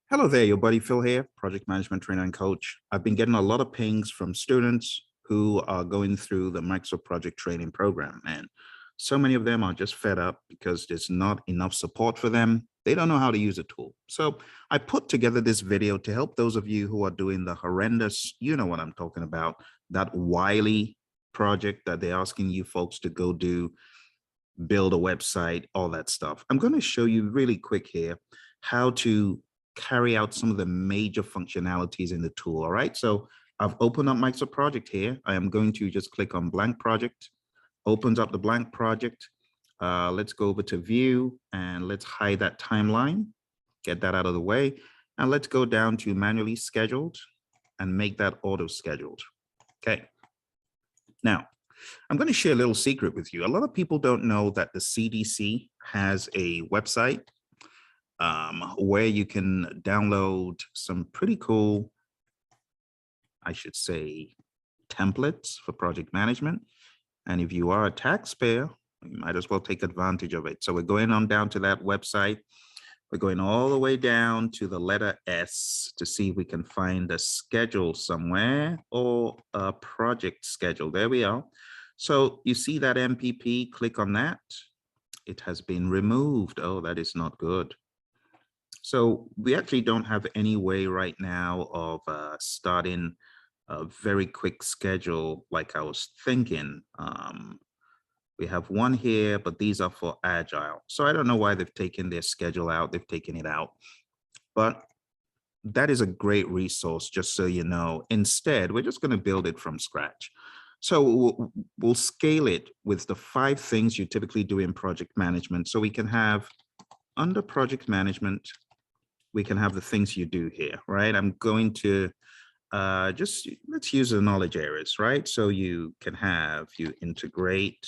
Hello there, your buddy Phil here, project management trainer and coach. I've been getting a lot of pings from students who are going through the Microsoft Project Training Program, and so many of them are just fed up because there's not enough support for them. They don't know how to use a tool. So I put together this video to help those of you who are doing the horrendous, you know what I'm talking about, that Wiley project that they're asking you folks to go do, build a website, all that stuff. I'm going to show you really quick here how to carry out some of the major functionalities in the tool. All right, so I've opened up Microsoft Project here. I am going to just click on blank project, opens up the blank project. Let's go over to view and let's hide that timeline, get that out of the way. And let's go down to manually scheduled and make that auto scheduled. Okay. Now, I'm going to share a little secret with you. A lot of people don't know that the CDC has a website where you can download some pretty cool, I should say, templates for project management. And if you are a taxpayer, you might as well take advantage of it. So we're going on down to that website. We're going all the way down to the letter S to see if we can find a schedule somewhere or a project schedule. There we are. So you see that MPP, click on that. It has been removed. Oh, that is not good. So we actually don't have any way right now of starting a very quick schedule like I was thinking. We have one here, but these are for Agile. So I don't know why they've taken their schedule out. They've taken it out. But that is a great resource, just so you know. Instead, we're just going to build it from scratch. So we'll scale it with the 5 things you typically do in project management. So we can have under project management, we can have the things you do here, right? I'm going to just, let's use the knowledge areas, right? So you can have, you integrate,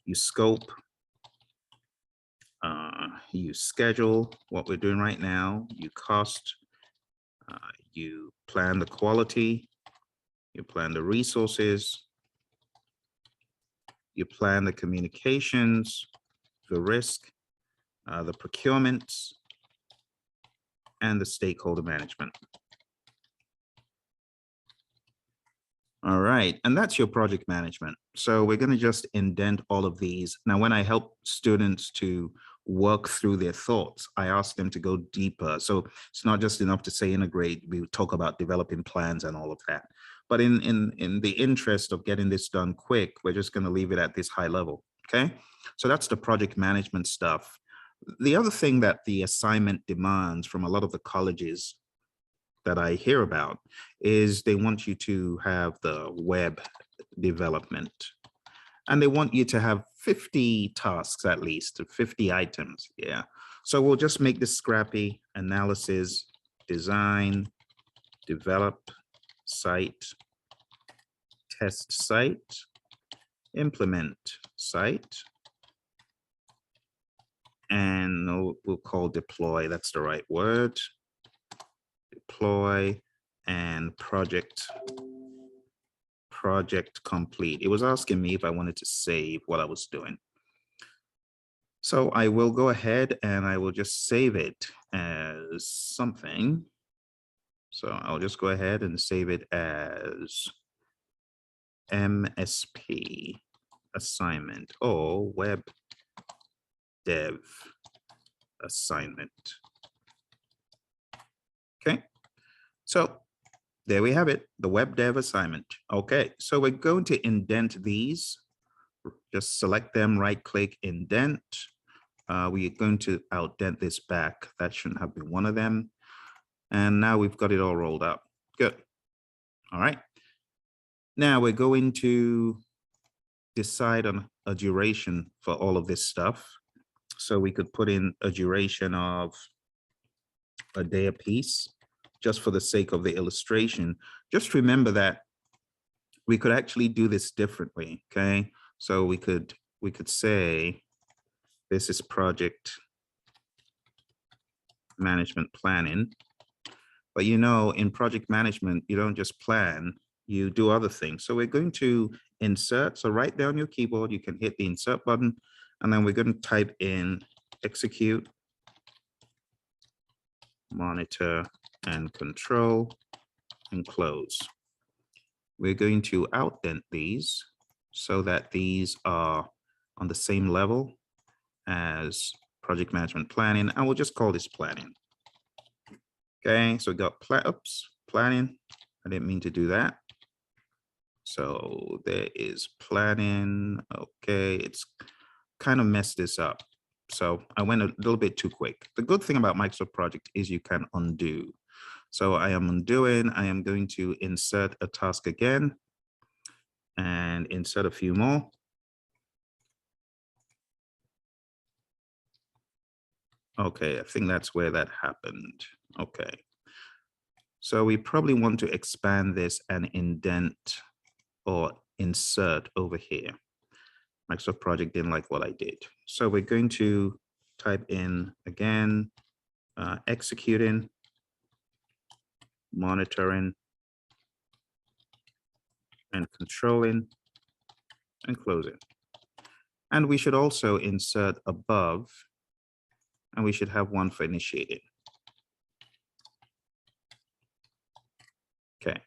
you scope, you schedule what we're doing right now, you cost, you plan the quality, you plan the resources, you plan the communications, the risk, the procurements, and the stakeholder management. All right, and that's your project management. So we're going to just indent all of these. Now, when I help students to work through their thoughts, I ask them to go deeper. So it's not just enough to say integrate. We talk about developing plans and all of that. But in the interest of getting this done quick, we're just going to leave it at this high level. Okay, so that's the project management stuff. The other thing that the assignment demands from a lot of the colleges that I hear about is they want you to have the web development, and they want you to have 50 tasks, at least 50 items. Yeah. So we'll just make this scrappy: analysis, design, develop, site, test site, implement site, and we'll call deploy. That's the right word. Deploy and project complete. It was asking me if I wanted to save what I was doing. So I will go ahead and I will just save it as something. So I'll just go ahead and save it as MSP assignment or web dev assignment. Okay, so there we have it, the web dev assignment. Okay, so we're going to indent these. Just select them, right click, indent. We're going to outdent this back. That shouldn't have been one of them. And now we've got it all rolled up. Good. All right. Now we're going to decide on a duration for all of this stuff. So we could put in a duration of a day apiece, just for the sake of the illustration. Just remember that we could actually do this differently, okay? So we could say this is project management planning, but you know, in project management, you don't just plan, you do other things. So we're going to insert. So right there on your keyboard, you can hit the insert button, and then we're going to type in execute monitor and control, and close. We're going to outdent these so that these are on the same level as project management planning. I will just call this planning. Okay, so we got planning. I didn't mean to do that. So there is planning. Okay, it's kind of messed this up. So I went a little bit too quick. The good thing about Microsoft Project is you can undo. So I am undoing. I am going to insert a task again and insert a few more. Okay, I think that's where that happened. Okay. So we probably want to expand this and indent or insert over here. Microsoft Project didn't like what I did. So we're going to type in again, executing, monitoring, and controlling, and closing. And we should also insert above, and we should have one for initiating. Okay.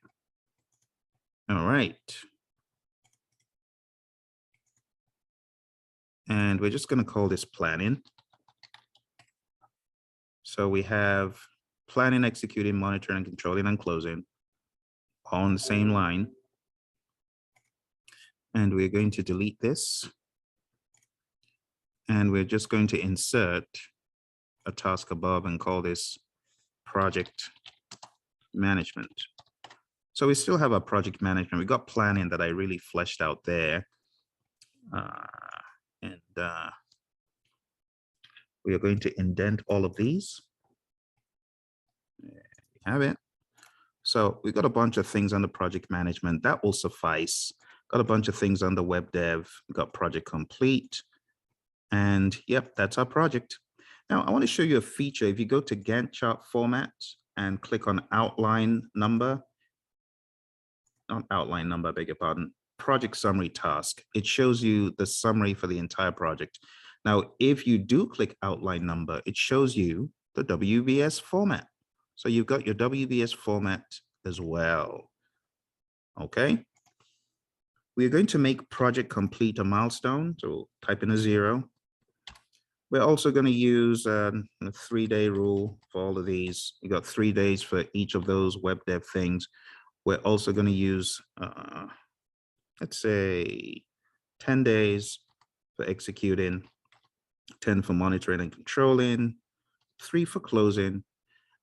All right. And we're just going to call this planning. So we have planning, executing, monitoring, controlling, and closing all on the same line. And we're going to delete this. And we're just going to insert a task above and call this project management. So we still have our project management. We got planning that I really fleshed out there. We are going to indent all of these. There you have it. So we got a bunch of things under project management. That will suffice. Got a bunch of things under web dev. We got project complete. And yep, that's our project. Now I want to show you a feature. If you go to Gantt chart format and click on outline number, not outline number, I beg your pardon, project summary task, it shows you the summary for the entire project. Now, if you do click outline number, it shows you the WBS format. So you've got your WBS format as well. Okay. We're going to make project complete a milestone. So type in a 0. We're also going to use a 3-day rule for all of these. You got 3 days for each of those web dev things. We're also going to use, let's say, 10 days for executing, 10 for monitoring and controlling, 3 for closing.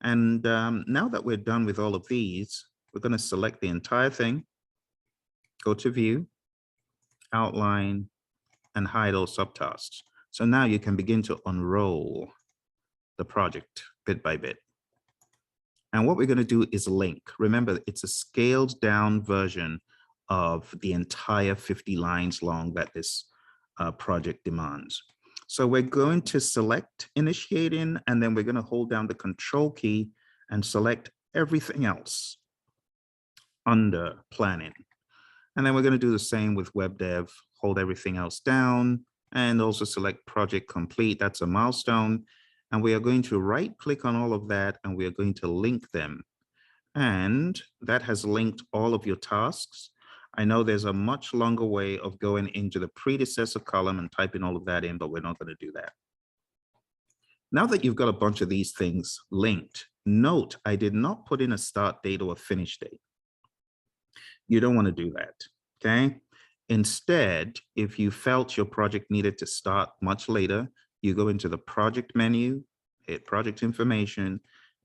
And now that we're done with all of these, we're going to select the entire thing, go to view, outline, and hide all subtasks. So now you can begin to unroll the project bit by bit. And what we're going to do is link. Remember, it's a scaled down version of the entire 50 lines long that this project demands. So we're going to select initiating, and then we're going to hold down the control key and select everything else under planning. And then we're going to do the same with web dev, hold everything else down, and also select project complete. That's a milestone. And we are going to right click on all of that, and we are going to link them. And that has linked all of your tasks. I know there's a much longer way of going into the predecessor column and typing all of that in, but we're not going to do that. Now that you've got a bunch of these things linked, note I did not put in a start date or a finish date. You don't want to do that, okay? Instead, if you felt your project needed to start much later, you go into the project menu, hit project information,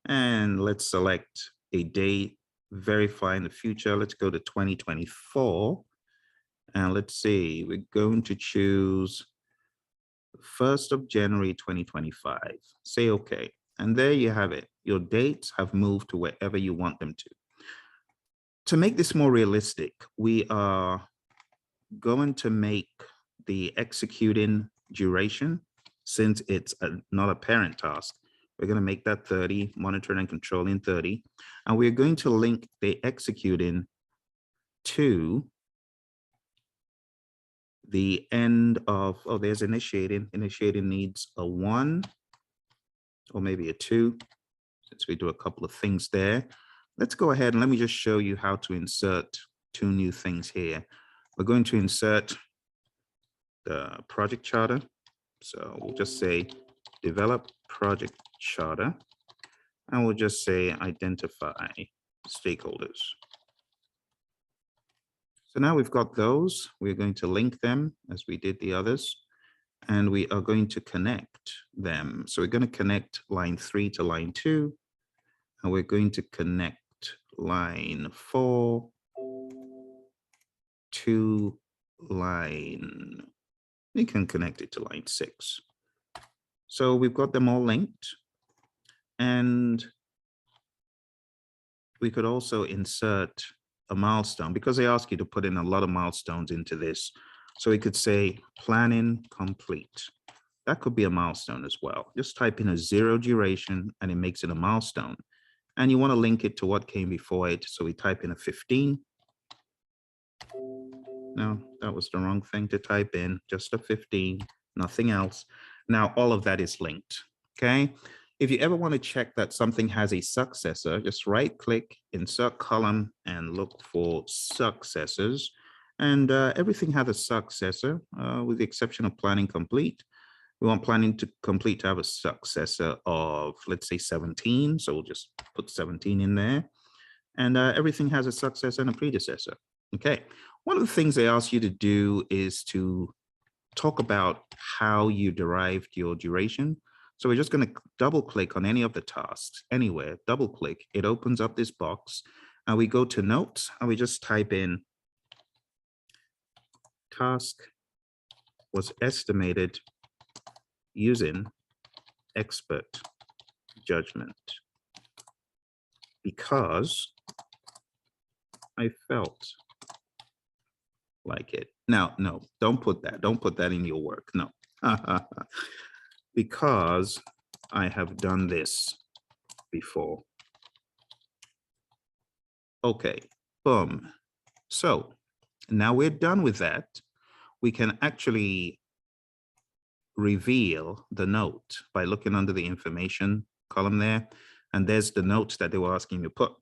and let's select a date, verify in the future. Let's go to 2024. And let's see, we're going to choose 1st of January, 2025. Say okay. And there you have it. Your dates have moved to wherever you want them to. To make this more realistic, we are going to make the executing duration, since it's not a parent task, we're going to make that 30, monitoring and controlling 30. And we're going to link the executing to the end of, oh, there's initiating. Initiating needs a 1 or maybe a 2. Let's redo a couple of things there. Let's go ahead and let me just show you how to insert two new things here. We're going to insert the project charter. So we'll just say develop project charter, and we'll just say identify stakeholders. So now we've got those. We're going to link them as we did the others, and we are going to connect them. So we're going to connect line 3 to line 2, and we're going to connect line 4 to line, we can connect it to line 6. So we've got them all linked, and we could also insert a milestone because they ask you to put in a lot of milestones into this. So we could say planning complete. That could be a milestone as well. Just type in a 0 duration and it makes it a milestone. And you want to link it to what came before it. So we type in a 15. No, that was the wrong thing to type in, just a 15, nothing else. Now all of that is linked, okay? If you ever want to check that something has a successor, just right click, insert column, and look for successors. And everything has a successor with the exception of planning complete. We want planning to complete to have a successor of, let's say 17. So we'll just put 17 in there. And everything has a successor and a predecessor. Okay. One of the things they ask you to do is to talk about how you derived your duration. So we're just going to double click on any of the tasks, anywhere, double click. It opens up this box and we go to notes and we just type in task was estimated using expert judgment because I felt like it. Now, no, don't put that. Don't put that in your work. No. Because I have done this before. Okay, boom. So now we're done with that. We can actually reveal the note by looking under the information column there. And there's the notes that they were asking you to put.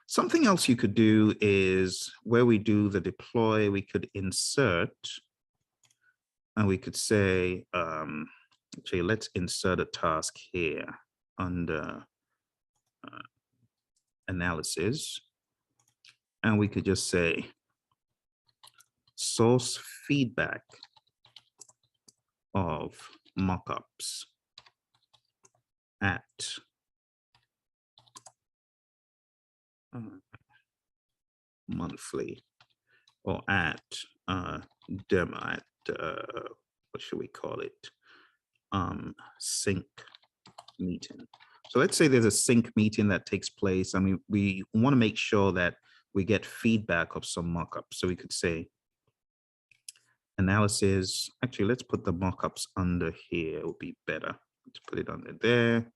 Something else you could do is where we do the deploy, we could insert, and we could say, actually, let's insert a task here under analysis. And we could just say source feedback of mockups at monthly or at demo at what should we call it? Sync meeting. So let's say there's a sync meeting that takes place. I mean, we want to make sure that we get feedback of some mockups. So we could say analysis. Actually, let's put the mockups under here. It would be better. Let's put it under there.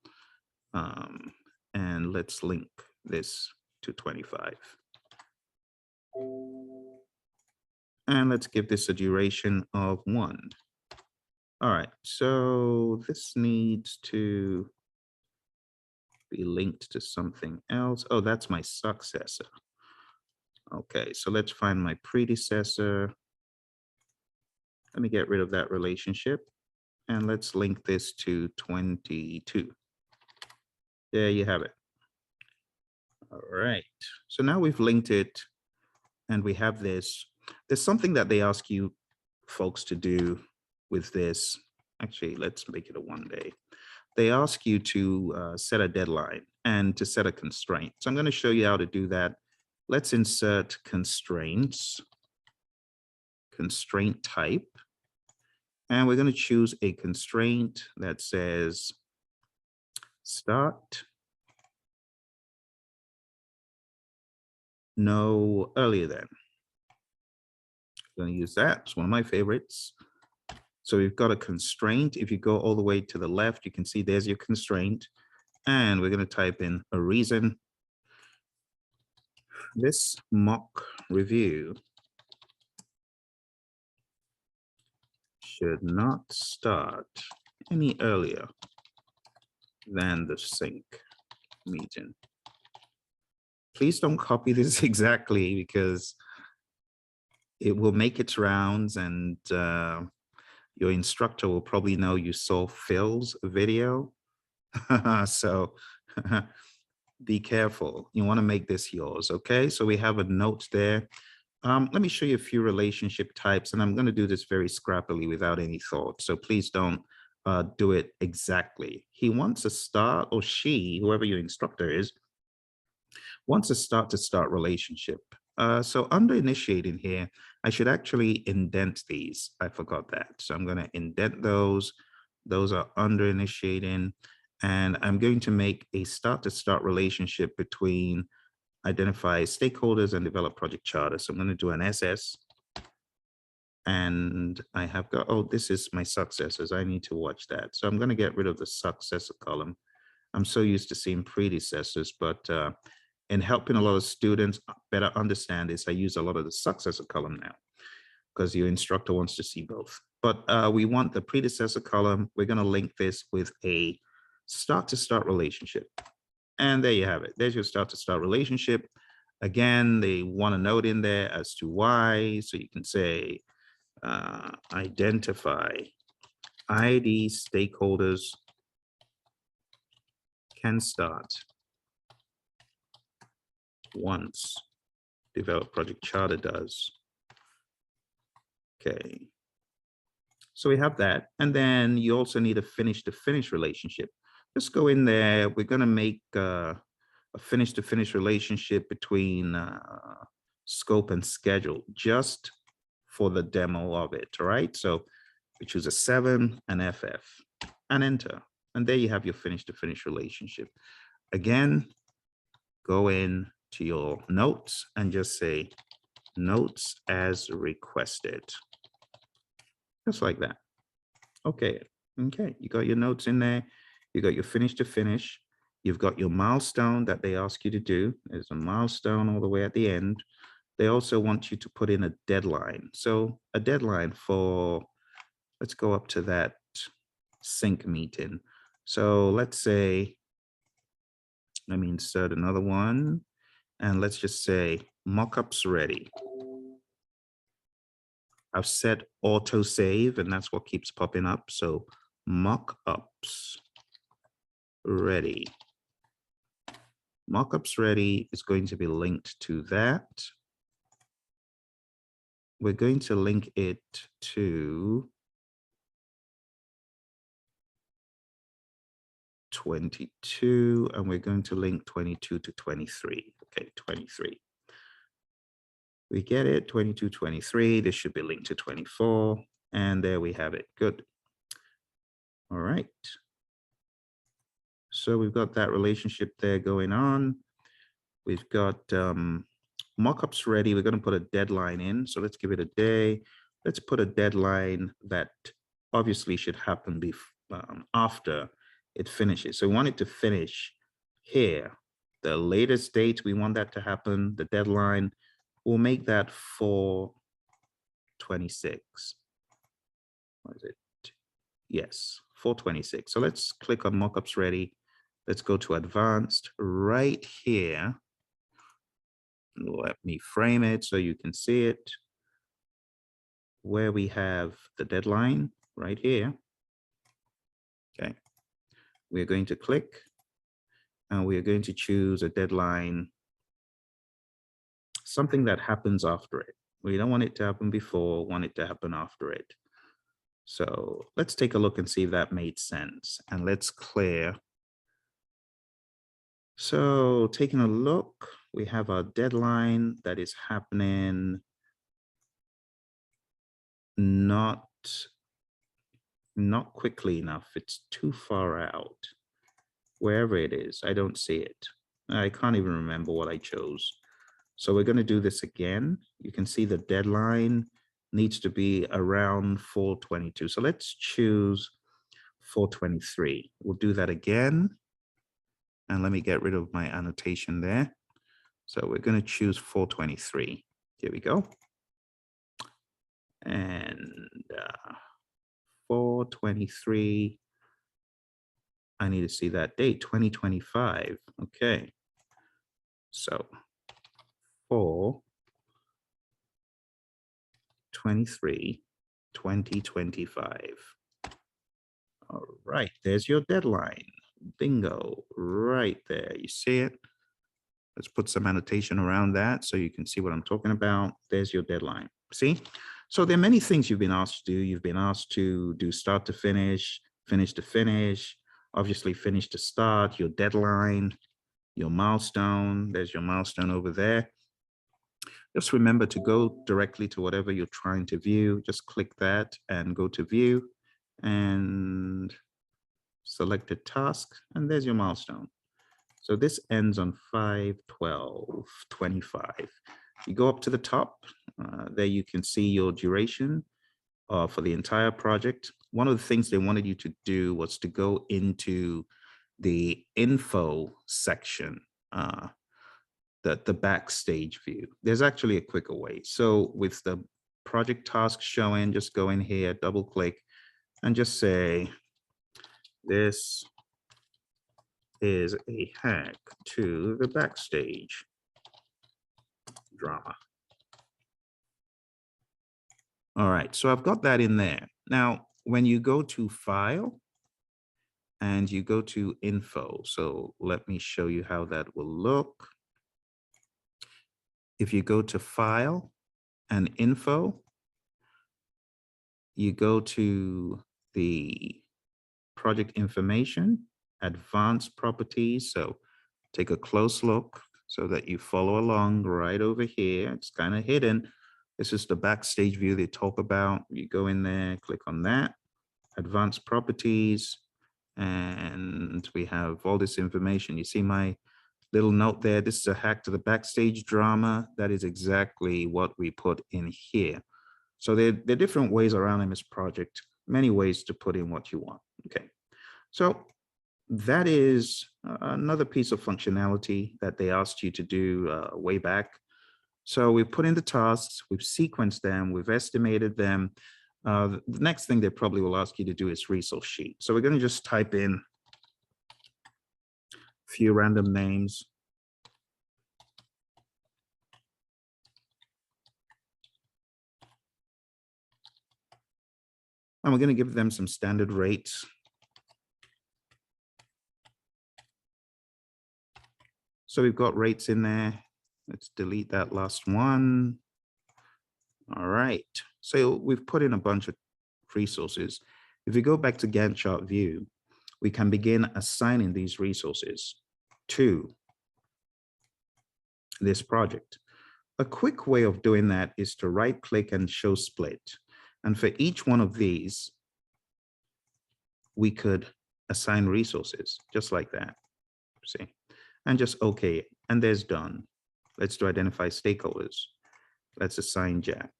And let's link this to 25. And let's give this a duration of 1. All right, so this needs to be linked to something else. Oh, that's my successor. Okay, so let's find my predecessor. Let me get rid of that relationship. And let's link this to 22. There you have it. All right, so now we've linked it and we have this. There's something that they ask you folks to do with this. Actually, let's make it a 1 day. They ask you to set a deadline and to set a constraint. So I'm going to show you how to do that. Let's insert constraints, constraint type. And we're going to choose a constraint that says start no earlier than. I'm going to use that. It's one of my favorites. So we've got a constraint. If you go all the way to the left, you can see there's your constraint. And we're going to type in a reason. This mock review should not start any earlier than the sync meeting. Please don't copy this exactly because it will make its rounds, and your instructor will probably know you saw Phil's video. So be careful. You want to make this yours. Okay, so we have a note there. Let me show you a few relationship types, and I'm going to do this very scrappily without any thought. So please don't do it exactly. He wants a start, or she, whoever your instructor is, wants a start-to-start relationship. So under initiating here, I should actually indent these. I forgot that. So I'm going to indent those. Those are under initiating. And I'm going to make a start-to-start relationship between identify stakeholders and develop project charter. So I'm going to do an SS. And I have got, oh, this is my successors. I need to watch that. So I'm going to get rid of the successor column. I'm so used to seeing predecessors, but in helping a lot of students better understand this, I use a lot of the successor column now because your instructor wants to see both. But we want the predecessor column. We're going to link this with a start-to-start relationship. And there you have it. There's your start-to-start relationship. Again, they want a note in there as to why. So you can say identify ID stakeholders can start once develop project charter does. Okay. So we have that. And then you also need a finish to finish relationship. Just go in there. We're going to make a finish to finish relationship between scope and schedule just for the demo of it. All right. So we choose a 7 and FF and enter. And there you have your finish to finish relationship. Again, go in to your notes and just say notes as requested. Just like that. Okay. Okay. You got your notes in there. You got your finish to finish. You've got your milestone that they ask you to do. There's a milestone all the way at the end. They also want you to put in a deadline. So a deadline for, let's go up to that sync meeting. So let's say, let me insert another one. And let's just say mockups ready. I've set auto save, and that's what keeps popping up. So mockups ready. Mockups ready is going to be linked to that. We're going to link it to 22, and we're going to link 22 to 23. Okay, 23. We get it, 22, 23. This should be linked to 24. And there we have it. Good. All right. So we've got that relationship there going on. We've got mockups ready. We're going to put a deadline in. So let's give it a day. Let's put a deadline that obviously should happen after it finishes. So we want it to finish here. The latest date we want that to happen, the deadline, we'll make that 4/26. What is it? Yes, 4/26. So let's click on mockups ready. Let's go to advanced right here. Let me frame it so you can see it. Where we have the deadline right here. Okay. We're going to click and we're going to choose a deadline, something that happens after it. We don't want it to happen before, want it to happen after it. So let's take a look and see if that made sense. And let's clear. So taking a look, we have our deadline that is happening not quickly enough. It's too far out. Wherever it is, I don't see it. I can't even remember what I chose. So we're going to do this again. You can see the deadline needs to be around 4/22. So let's choose 4/23. We'll do that again. And let me get rid of my annotation there. So we're going to choose 4/23. Here we go. And 4/23. I need to see that date, 2025. Okay. So 4/23, 2025. All right, there's your deadline. Bingo, right there. You see it? Let's put some annotation around that so you can see what I'm talking about. There's your deadline. See? So there are many things you've been asked to do. You've been asked to do start to finish, finish to finish, obviously finish to start, your deadline, your milestone. There's your milestone over there. Just remember to go directly to whatever you're trying to view. Just click that and go to view and select a task. And there's your milestone. So this ends on 5/12/25. You go up to the top, there you can see your duration for the entire project. One of the things they wanted you to do was to go into the info section, the backstage view. There's actually a quicker way. So with the project task showing, just go in here, double click, and just say, this is a hack to the backstage drama. All right, so I've got that in there. Now, when you go to File and you go to Info, so let me show you how that will look. If you go to File and Info, you go to the project information, advanced properties. So take a close look so that you follow along right over here. It's kind of hidden. This is the backstage view they talk about. You go in there, click on that, advanced properties, and we have all this information. You see my little note there. This is a hack to the backstage drama. That is exactly what we put in here. So there are different ways around MS Project, many ways to put in what you want. Okay, so that is another piece of functionality that they asked you to do way back. So we've put in the tasks, we've sequenced them, we've estimated them. The next thing they probably will ask you to do is resource sheet. So we're going to just type in a few random names. And we're going to give them some standard rates. So we've got rates in there. Let's delete that last one. All right. So we've put in a bunch of resources. If we go back to Gantt chart view, we can begin assigning these resources to this project. A quick way of doing that is to right click and show split. And for each one of these, we could assign resources just like that. See, and just okay. And there's done. Let's do identify stakeholders. Let's assign Jack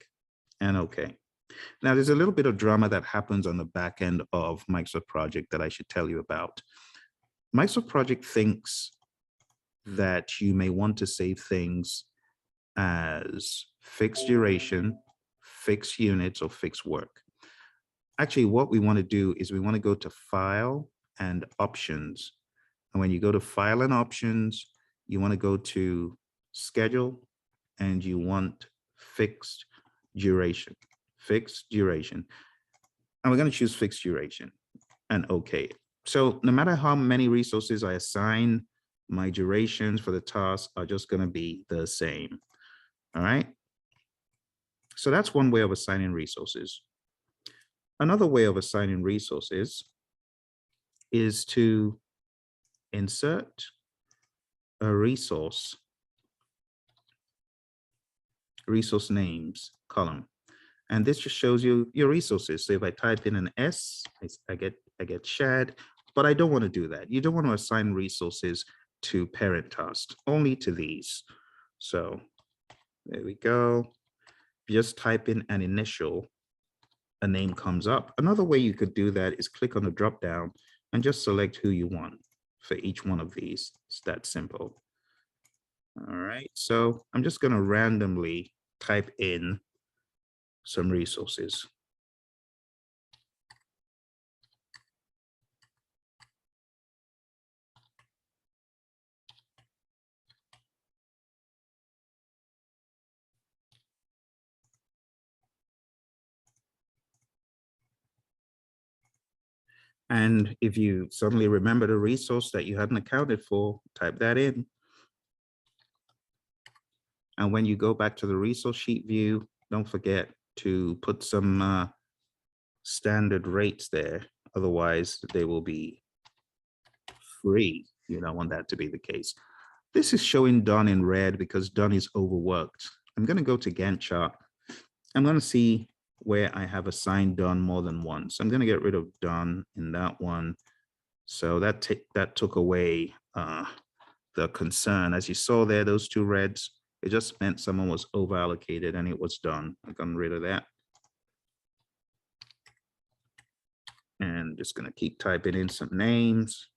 and okay. Now there's a little bit of drama that happens on the back end of Microsoft Project that I should tell you about. Microsoft Project thinks that you may want to save things as fixed duration, fixed units, or fixed work. Actually, what we want to do is we want to go to File and Options. And when you go to File and Options, you want to go to Schedule, and you want fixed duration, fixed duration. And we're going to choose fixed duration and okay. So no matter how many resources I assign, my durations for the task are just going to be the same. All right. So that's one way of assigning resources. Another way of assigning resources is to insert a resource names column. And this just shows you your resources. So if I type in an S, I get shared, but I don't want to do that. You don't want to assign resources to parent tasks, only to these. So there we go. Just type in an initial, a name comes up. Another way you could do that is click on the drop down and just select who you want for each one of these. It's that simple. All right, so I'm just going to randomly type in some resources. And if you suddenly remember a resource that you hadn't accounted for, type that in. And when you go back to the resource sheet view, don't forget to put some standard rates there. Otherwise, they will be free. You don't want that to be the case. This is showing done in red because done is overworked. I'm going to go to Gantt chart. I'm going to see where I have assigned done more than once. I'm going to get rid of done in that one. So that took away the concern. As you saw there, those two reds, it just meant someone was over allocated and it was done. I've gotten rid of that. And just going to keep typing in some names.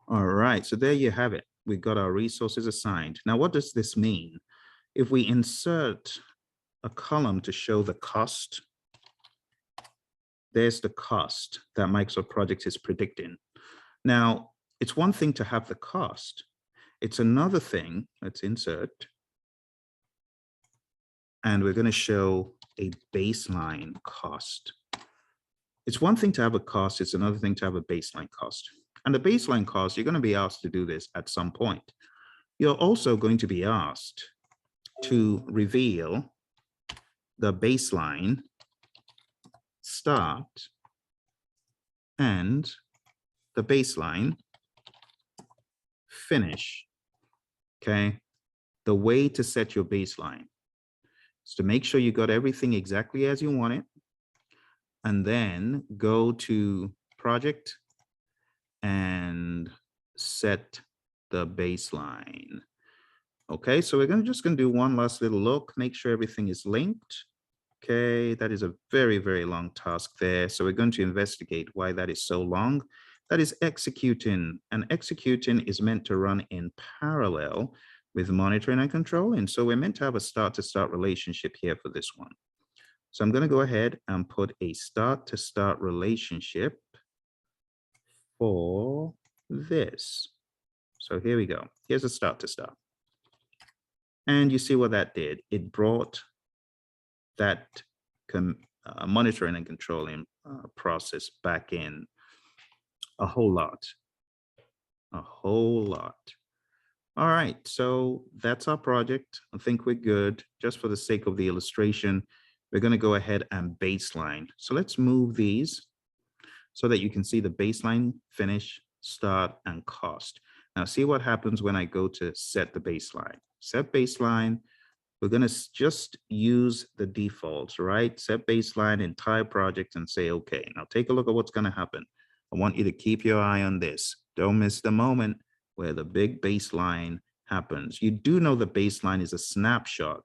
All right, so there you have it. We've got our resources assigned. Now, what does this mean? If we insert a column to show the cost, there's the cost that Microsoft Project is predicting. Now, it's one thing to have the cost. It's another thing, let's insert, and we're going to show a baseline cost. It's one thing to have a cost, it's another thing to have a baseline cost. And the baseline cost, you're going to be asked to do this at some point. You're also going to be asked to reveal the baseline, start, and the baseline, finish. Okay, the way to set your baseline is to make sure you got everything exactly as you want it, and then go to project and set the baseline. Okay, so we're just going to do one last little look, make sure everything is linked. Okay, that is a very, very long task there. So we're going to investigate why that is so long. That is executing, and executing is meant to run in parallel with monitoring and controlling. So we're meant to have a start-to-start relationship here for this one. So I'm going to go ahead and put a start-to-start relationship for this. So here we go. Here's a start-to-start. And you see what that did. It brought that monitoring and controlling process back in a whole lot. All right, so that's our project. I think we're good. Just for the sake of the illustration, we're going to go ahead and baseline. So let's move these so that you can see the baseline, finish, start, and cost. Now see what happens when I go to set the baseline. Set baseline. We're going to just use the defaults, right? Set baseline, entire project, and say, okay, now take a look at what's going to happen. I want you to keep your eye on this. Don't miss the moment where the big baseline happens. You do know the baseline is a snapshot.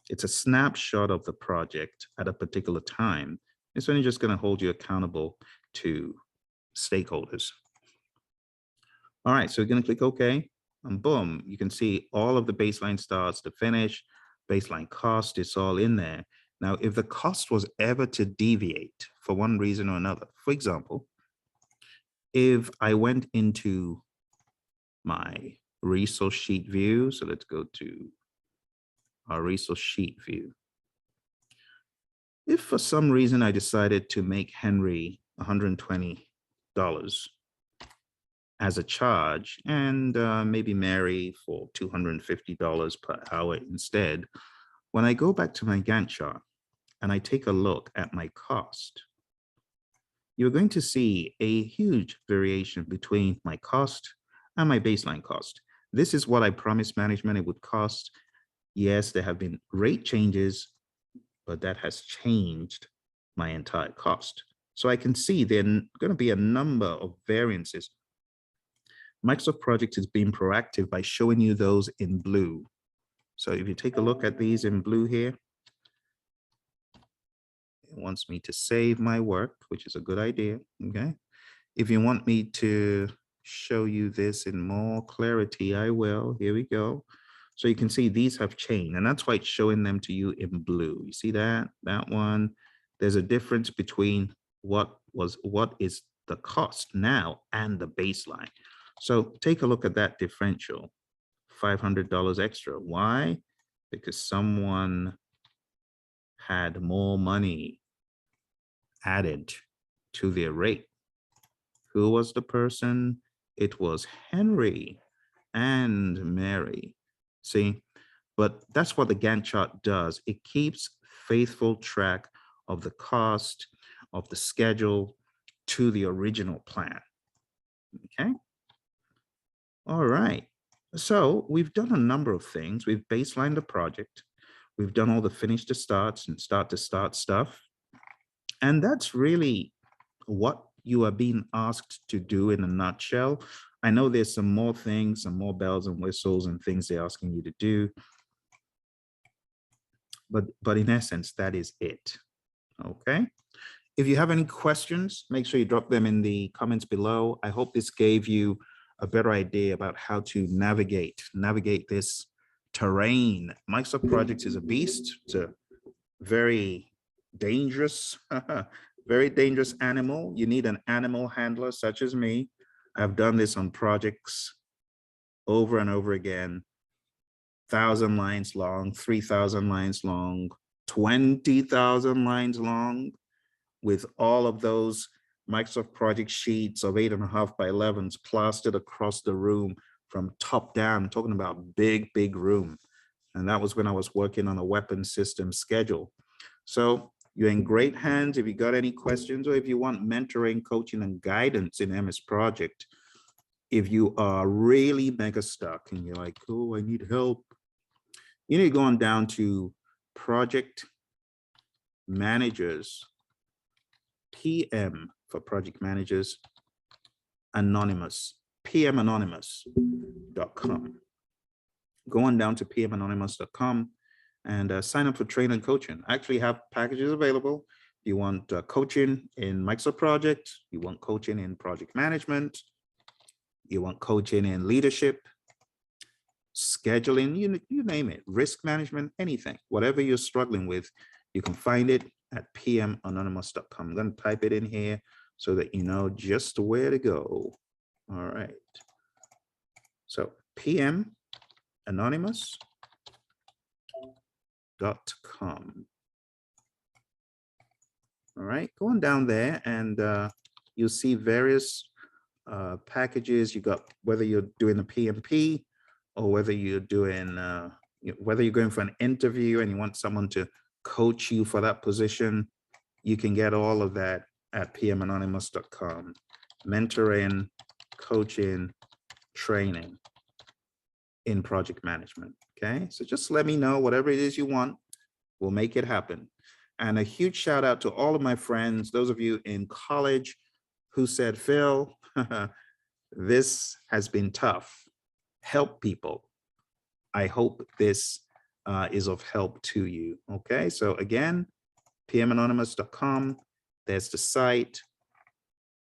It's a snapshot of the project at a particular time. It's only just going to hold you accountable to stakeholders. All right, so we're going to click OK. And boom, you can see all of the baseline starts to finish, baseline cost, it's all in there. Now, if the cost was ever to deviate for one reason or another, for example, if I went into my resource sheet view, so let's go to our resource sheet view. If for some reason I decided to make Henry $120 as a charge, and maybe Mary for $250 per hour instead. When I go back to my Gantt chart and I take a look at my cost, you're going to see a huge variation between my cost and my baseline cost. This is what I promised management it would cost. Yes, there have been rate changes, but that has changed my entire cost. So I can see there are going to be a number of variances. Microsoft Project is being proactive by showing you those in blue. So if you take a look at these in blue here, it wants me to save my work, which is a good idea, okay? If you want me to show you this in more clarity, I will. Here we go. So you can see these have changed, and that's why it's showing them to you in blue. You see that one? There's a difference between what is the cost now and the baseline. So take a look at that differential, $500 extra. Why? Because someone had more money added to their rate. Who was the person? It was Henry and Mary. See, but that's what the Gantt chart does. It keeps faithful track of the cost of the schedule to the original plan. Okay. All right. So we've done a number of things. We've baselined the project. We've done all the finish to starts and start to start stuff. And that's really what you are being asked to do in a nutshell. I know there's some more things, some more bells and whistles and things they're asking you to do. But in essence, that is it. Okay. If you have any questions, make sure you drop them in the comments below. I hope this gave you a better idea about how to navigate this terrain. Microsoft Projects is a beast. It's a very dangerous, very dangerous animal. You need an animal handler such as me. I've done this on projects over and over again. 1,000 lines long, 3,000 lines long, 20,000 lines long, with all of those Microsoft project sheets of 8.5 by 11s plastered across the room from top down, talking about big, big room. And that was when I was working on a weapon system schedule. So you're in great hands. If you got any questions or if you want mentoring, coaching, and guidance in MS Project, if you are really mega stuck and you're like, oh, I need help, you need to go on down to Project Managers, PM for Project Managers, Anonymous, pmanonymous.com. Go on down to pmanonymous.com and sign up for training and coaching. I actually have packages available. You want coaching in Microsoft Project, you want coaching in project management, you want coaching in leadership, scheduling, you name it, risk management, anything, whatever you're struggling with, you can find it at pmanonymous.com. I'm going to type it in here so that you know just where to go. All right. So pmanonymous.com. All right, going down there and you'll see various packages. You got whether you're doing a PMP or whether you're doing whether you're going for an interview and you want someone to coach you for that position, you can get all of that at pmanonymous.com. Mentoring, coaching, training in project management. Okay, so just let me know whatever it is you want, we'll make it happen. And a huge shout out to all of my friends, those of you in college who said, Phil, this has been tough. Help people. I hope this is of help to you. Okay, so again, pmanonymous.com, there's the site.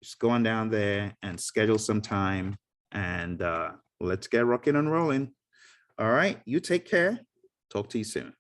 Just go on down there and schedule some time and let's get rocking and rolling. All right, you take care. Talk to you soon.